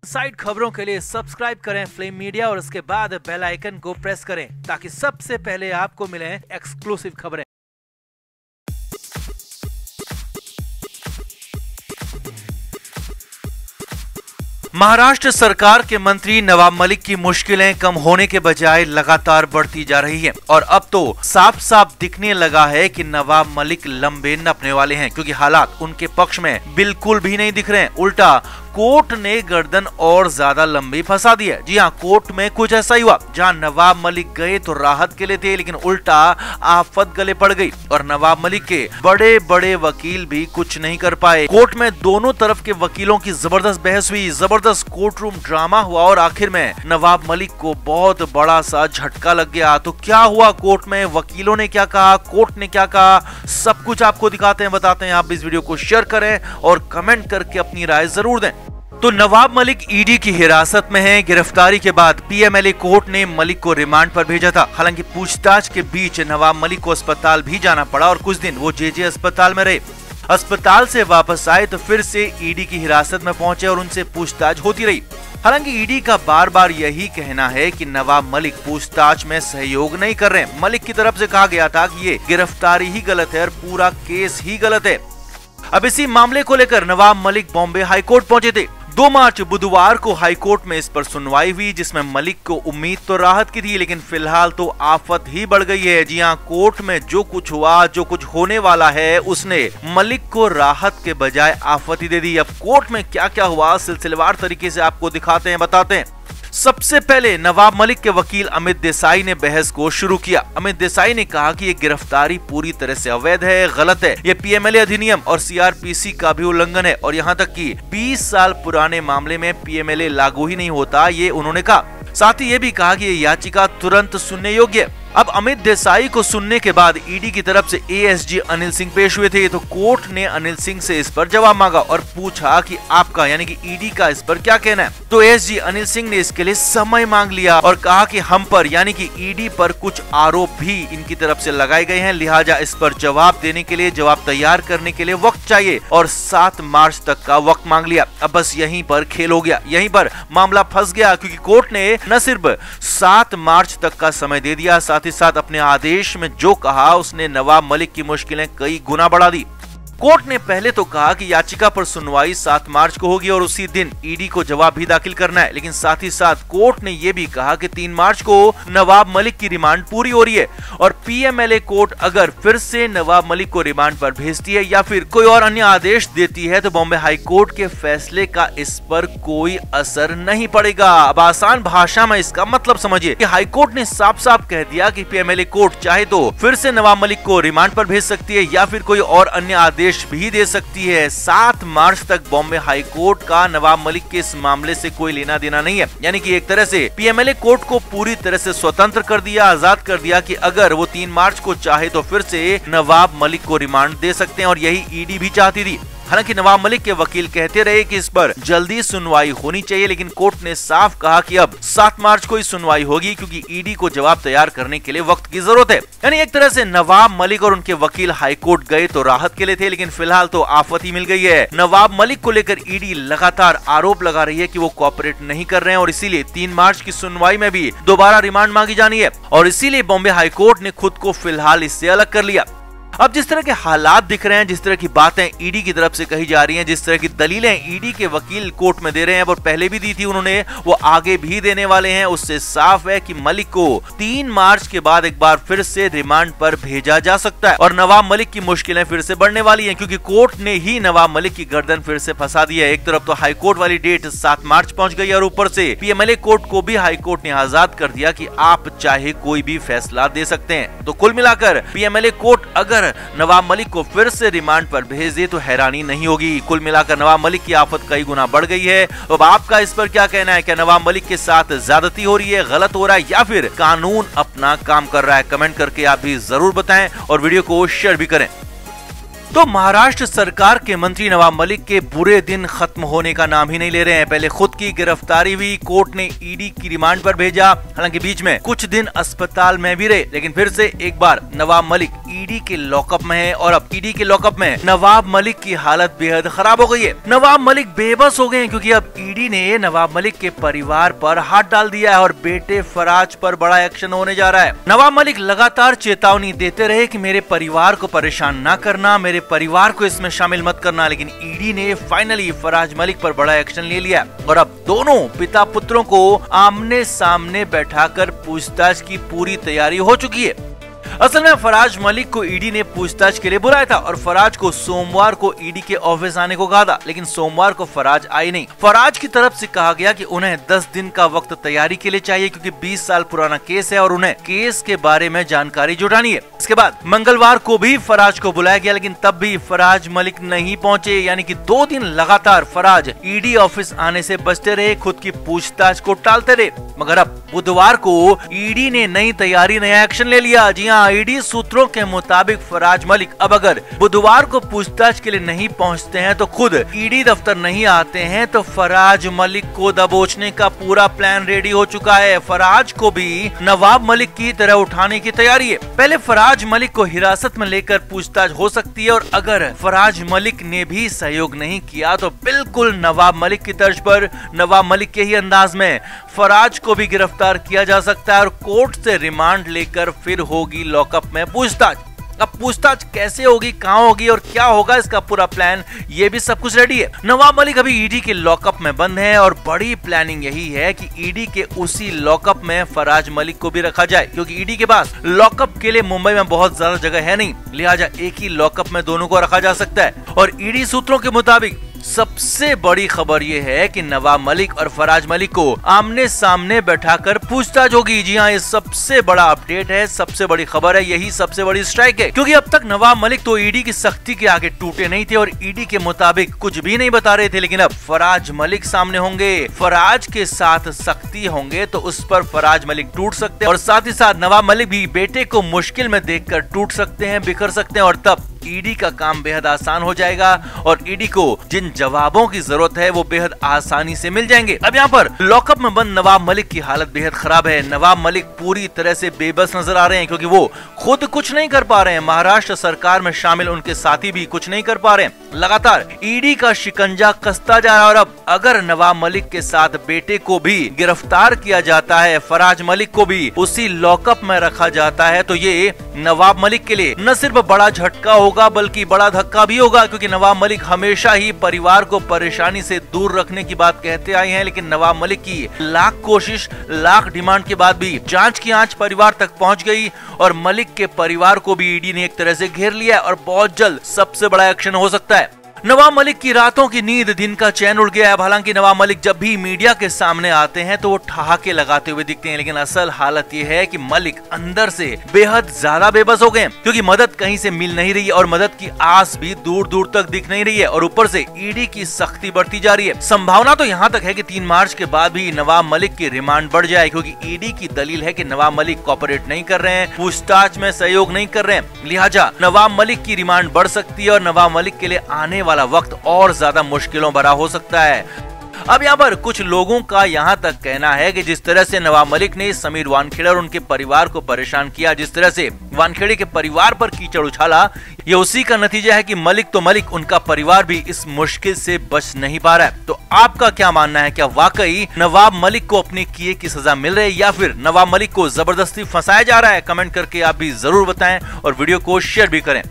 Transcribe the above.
Side खबरों के लिए सब्सक्राइब करें फ्लेम मीडिया और उसके बाद बेल आइकन को प्रेस करें ताकि सबसे पहले आपको मिले एक्सक्लूसिव खबरें। महाराष्ट्र सरकार के मंत्री नवाब मलिक की मुश्किलें कम होने के बजाय लगातार बढ़ती जा रही हैं और अब तो साफ साफ दिखने लगा है कि नवाब मलिक लंबे नपने वाले हैं, क्योंकि हालात उनके पक्ष में बिल्कुल भी नहीं दिख रहे हैं। उल्टा कोर्ट ने गर्दन और ज्यादा लंबी फंसा दी है। जी हाँ, कोर्ट में कुछ ऐसा ही हुआ जहां नवाब मलिक गए तो राहत के लिए थे, लेकिन उल्टा आफत गले पड़ गई और नवाब मलिक के बड़े बड़े वकील भी कुछ नहीं कर पाए। कोर्ट में दोनों तरफ के वकीलों की जबरदस्त बहस हुई, जबरदस्त कोर्ट रूम ड्रामा हुआ और आखिर में नवाब मलिक को बहुत बड़ा सा झटका लग गया। तो क्या हुआ कोर्ट में, वकीलों ने क्या कहा, कोर्ट ने क्या कहा, सब कुछ आपको दिखाते हैं, बताते हैं। आप इस वीडियो को शेयर करें और कमेंट करके अपनी राय जरूर दें। तो नवाब मलिक ईडी की हिरासत में है। गिरफ्तारी के बाद पीएमएलए कोर्ट ने मलिक को रिमांड पर भेजा था। हालांकि पूछताछ के बीच नवाब मलिक को अस्पताल भी जाना पड़ा और कुछ दिन वो जेजे अस्पताल में रहे। अस्पताल से वापस आए तो फिर से ईडी की हिरासत में पहुंचे और उनसे पूछताछ होती रही। हालांकि ईडी का बार बार यही कहना है कि नवाब मलिक पूछताछ में सहयोग नहीं कर रहे। मलिक की तरफ से कहा गया था कि ये गिरफ्तारी ही गलत है और पूरा केस ही गलत है। अब इसी मामले को लेकर नवाब मलिक बॉम्बे हाईकोर्ट पहुंचे थे। 2 मार्च बुधवार को हाईकोर्ट में इस पर सुनवाई हुई, जिसमें मलिक को उम्मीद तो राहत की थी, लेकिन फिलहाल तो आफत ही बढ़ गई है। जी हां, कोर्ट में जो कुछ हुआ, जो कुछ होने वाला है, उसने मलिक को राहत के बजाय आफत ही दे दी। अब कोर्ट में क्या क्या हुआ सिलसिलेवार तरीके से आपको दिखाते हैं, बताते हैं। सबसे पहले नवाब मलिक के वकील अमित देसाई ने बहस को शुरू किया। अमित देसाई ने कहा कि ये गिरफ्तारी पूरी तरह से अवैध है, गलत है। ये पीएमएलए अधिनियम और सीआरपीसी का भी उल्लंघन है और यहाँ तक कि 20 साल पुराने मामले में पीएमएलए लागू ही नहीं होता, ये उन्होंने कहा। साथ ही ये भी कहा कि ये याचिका तुरंत सुनने योग्य है। अब अमित देसाई को सुनने के बाद ईडी की तरफ से एएसजी अनिल सिंह पेश हुए थे। तो कोर्ट ने अनिल सिंह से इस पर जवाब मांगा और पूछा कि आपका यानी कि ईडी का इस पर क्या कहना है। तो एएसजी अनिल सिंह ने इसके लिए समय मांग लिया और कहा कि हम पर यानी कि ईडी पर कुछ आरोप भी इनकी तरफ से लगाए गए हैं, लिहाजा इस पर जवाब देने के लिए, जवाब तैयार करने के लिए वक्त चाहिए और 7 मार्च तक का वक्त मांग लिया। अब बस यहीं पर खेल हो गया, यहीं पर मामला फंस गया, क्योंकि कोर्ट ने न सिर्फ 7 मार्च तक का समय दे दिया, साथ ही साथ अपने आदेश में जो कहा उसने नवाब मलिक की मुश्किलें कई गुना बढ़ा दी। कोर्ट ने पहले तो कहा कि याचिका पर सुनवाई 7 मार्च को होगी और उसी दिन ईडी को जवाब भी दाखिल करना है, लेकिन साथ ही साथ कोर्ट ने यह भी कहा कि 3 मार्च को नवाब मलिक की रिमांड पूरी हो रही है और पीएमएलए कोर्ट अगर फिर से नवाब मलिक को रिमांड पर भेजती है या फिर कोई और अन्य आदेश देती है तो बॉम्बे हाई कोर्ट के फैसले का इस पर कोई असर नहीं पड़ेगा। अब आसान भाषा में इसका मतलब समझिए कि हाई कोर्ट ने साफ साफ कह दिया कि पीएमएलए कोर्ट चाहे तो फिर से नवाब मलिक को रिमांड पर भेज सकती है या फिर कोई और अन्य आदेश भी दे सकती है। 7 मार्च तक बॉम्बे हाई कोर्ट का नवाब मलिक के इस मामले से कोई लेना देना नहीं है। यानी कि एक तरह से पीएमएलए कोर्ट को पूरी तरह से स्वतंत्र कर दिया, आजाद कर दिया कि अगर वो 3 मार्च को चाहे तो फिर से नवाब मलिक को रिमांड दे सकते हैं और यही ईडी भी चाहती थी। हालांकि नवाब मलिक के वकील कहते रहे कि इस पर जल्दी सुनवाई होनी चाहिए, लेकिन कोर्ट ने साफ कहा कि अब 7 मार्च को ही सुनवाई होगी क्योंकि ईडी को जवाब तैयार करने के लिए वक्त की जरूरत है। यानी एक तरह से नवाब मलिक और उनके वकील हाईकोर्ट गए तो राहत के लिए थे, लेकिन फिलहाल तो आफत ही मिल गई है। नवाब मलिक को लेकर ईडी लगातार आरोप लगा रही है कि वो कोऑपरेट नहीं कर रहे हैं और इसीलिए 3 मार्च की सुनवाई में भी दोबारा रिमांड मांगी जानी है और इसीलिए बॉम्बे हाईकोर्ट ने खुद को फिलहाल इससे अलग कर लिया। अब जिस तरह के हालात दिख रहे हैं, जिस तरह की बातें ईडी की तरफ से कही जा रही हैं, जिस तरह की दलीलें ईडी के वकील कोर्ट में दे रहे हैं, वो पहले भी दी थी उन्होंने, वो आगे भी देने वाले हैं, उससे साफ है कि मलिक को 3 मार्च के बाद एक बार फिर से रिमांड पर भेजा जा सकता है और नवाब मलिक की मुश्किलें फिर से बढ़ने वाली हैं, क्योंकि कोर्ट ने ही नवाब मलिक की गर्दन फिर से फंसा दी है। एक तरफ तो हाईकोर्ट वाली डेट 7 मार्च पहुंच गई और ऊपर से पीएमएलए कोर्ट को भी हाईकोर्ट ने आजाद कर दिया कि आप चाहे कोई भी फैसला दे सकते हैं। तो कुल मिलाकर पीएमएलए कोर्ट अगर नवाब मलिक को फिर से रिमांड पर भेज दे तो हैरानी नहीं होगी। कुल मिलाकर नवाब मलिक की आफत कई गुना बढ़ गई है। अब आपका इस पर क्या कहना है? क्या नवाब मलिक के साथ ज्यादती हो रही है, गलत हो रहा है या फिर कानून अपना काम कर रहा है? कमेंट करके आप भी जरूर बताएं और वीडियो को शेयर भी करें। तो महाराष्ट्र सरकार के मंत्री नवाब मलिक के बुरे दिन खत्म होने का नाम ही नहीं ले रहे हैं। पहले खुद की गिरफ्तारी हुई, कोर्ट ने ईडी की रिमांड पर भेजा, हालांकि बीच में कुछ दिन अस्पताल में भी रहे, लेकिन फिर से एक बार नवाब मलिक ईडी के लॉकअप में है और अब ईडी के लॉकअप में नवाब मलिक की हालत बेहद खराब हो गई है। नवाब मलिक बेबस हो गए हैं क्योंकि अब ईडी ने नवाब मलिक के परिवार पर हाथ डाल दिया है और बेटे फराज पर बड़ा एक्शन होने जा रहा है। नवाब मलिक लगातार चेतावनी देते रहे कि मेरे परिवार को परेशान न करना, मेरे परिवार को इसमें शामिल मत करना, लेकिन ईडी ने फाइनली फराज मलिक पर बड़ा एक्शन ले लिया और अब दोनों पिता पुत्रों को आमने सामने बैठाकर पूछताछ की पूरी तैयारी हो चुकी है। असल में फराज मलिक को ईडी ने पूछताछ के लिए बुलाया था और फराज को सोमवार को ईडी के ऑफिस आने को कहा था, लेकिन सोमवार को फराज आई नहीं। फराज की तरफ से कहा गया कि उन्हें 10 दिन का वक्त तैयारी के लिए चाहिए क्योंकि 20 साल पुराना केस है और उन्हें केस के बारे में जानकारी जुटानी है। इसके बाद मंगलवार को भी फराज को बुलाया गया, लेकिन तब भी फराज मलिक नहीं पहुंचे, यानी कि 2 दिन लगातार फराज ईडी ऑफिस आने से बचते रहे, खुद की पूछताछ को टालते रहे। मगर अब बुधवार को ईडी ने नई तैयारी, नया एक्शन ले लिया। जी हाँ, ईडी सूत्रों के मुताबिक फराज मलिक अब अगर बुधवार को पूछताछ के लिए नहीं पहुंचते हैं तो खुद ईडी दफ्तर नहीं आते हैं तो फराज मलिक को दबोचने का पूरा प्लान रेडी हो चुका है। फराज को भी नवाब मलिक की तरह उठाने की तैयारी है। पहले फराज मलिक को हिरासत में लेकर पूछताछ हो सकती है और अगर फराज मलिक ने भी सहयोग नहीं किया तो बिल्कुल नवाब मलिक की तर्ज पर, नवाब मलिक के ही अंदाज में फराज को भी गिरफ्तार किया जा सकता है और कोर्ट से रिमांड लेकर फिर होगी लॉकअप में पूछताछ। अब पूछताछ कैसे होगी, कहां होगी और क्या होगा, इसका पूरा प्लान, ये भी सब कुछ रेडी है। नवाब मलिक अभी ईडी के लॉकअप में बंद है और बड़ी प्लानिंग यही है कि ईडी के उसी लॉकअप में फराज मलिक को भी रखा जाए, क्योंकि ईडी के पास लॉकअप के लिए मुंबई में बहुत ज्यादा जगह है नहीं, लिहाजा एक ही लॉकअप में दोनों को रखा जा सकता है। और ईडी सूत्रों के मुताबिक सबसे बड़ी खबर ये है कि नवाब मलिक और फराज मलिक को आमने सामने बैठाकर पूछताछ होगी। जी हाँ, ये सबसे बड़ा अपडेट है, सबसे बड़ी खबर है, यही सबसे बड़ी स्ट्राइक है, क्योंकि अब तक नवाब मलिक तो ईडी की सख्ती के आगे टूटे नहीं थे और ईडी के मुताबिक कुछ भी नहीं बता रहे थे, लेकिन अब फराज मलिक सामने होंगे, फराज के साथ सख्ती होंगे तो उस पर फराज मलिक टूट सकते हैं और साथ ही साथ नवाब मलिक भी बेटे को मुश्किल में देखकर टूट सकते हैं, बिखर सकते हैं और तब ईडी का काम बेहद आसान हो जाएगा और ईडी को जिन जवाबों की जरूरत है वो बेहद आसानी से मिल जाएंगे। अब यहाँ पर लॉकअप में बंद नवाब मलिक की हालत बेहद खराब है। नवाब मलिक पूरी तरह से बेबस नजर आ रहे हैं क्योंकि वो खुद कुछ नहीं कर पा रहे हैं, महाराष्ट्र सरकार में शामिल उनके साथी भी कुछ नहीं कर पा रहे हैं। लगातार ईडी का शिकंजा कसता जा रहा है और अब अगर नवाब मलिक के साथ बेटे को भी गिरफ्तार किया जाता है, फराज मलिक को भी उसी लॉकअप में रखा जाता है, तो ये नवाब मलिक के लिए न सिर्फ बड़ा झटका होगा बल्कि बड़ा धक्का भी होगा, क्योंकि नवाब मलिक हमेशा ही परिवार को परेशानी से दूर रखने की बात कहते आए हैं, लेकिन नवाब मलिक की लाख कोशिश, लाख डिमांड के बाद भी जांच की आंच परिवार तक पहुंच गई और मलिक के परिवार को भी ईडी ने एक तरह से घेर लिया और बहुत जल्द सबसे बड़ा एक्शन हो सकता है। नवाब मलिक की रातों की नींद, दिन का चैन उड़ गया है। हालांकि नवाब मलिक जब भी मीडिया के सामने आते हैं तो वो ठहाके लगाते हुए दिखते हैं, लेकिन असल हालत ये है कि मलिक अंदर से बेहद ज्यादा बेबस हो गए क्योंकि मदद कहीं से मिल नहीं रही है और मदद की आस भी दूर दूर तक दिख नहीं रही है और ऊपर से ईडी की सख्ती बढ़ती जा रही है। संभावना तो यहाँ तक है कि 3 मार्च के बाद भी नवाब मलिक की रिमांड बढ़ जाए, क्योंकि ईडी की दलील है कि नवाब मलिक कोऑपरेट नहीं कर रहे हैं, पूछताछ में सहयोग नहीं कर रहे हैं, लिहाजा नवाब मलिक की रिमांड बढ़ सकती है और नवाब मलिक के लिए आने वाला वक्त और ज्यादा मुश्किलों भरा हो सकता है। अब यहाँ पर कुछ लोगों का यहाँ तक कहना है कि जिस तरह से नवाब मलिक ने समीर वानखेड़े और उनके परिवार को परेशान किया, जिस तरह से वानखेड़े के परिवार पर कीचड़ उछाला, ये उसी का नतीजा है कि मलिक तो मलिक, उनका परिवार भी इस मुश्किल से बच नहीं पा रहा है। तो आपका क्या मानना है, क्या वाकई नवाब मलिक को अपने किए की सजा मिल रही है या फिर नवाब मलिक को जबरदस्ती फंसाया जा रहा है? कमेंट करके आप भी जरूर बताएं और वीडियो को शेयर भी करें।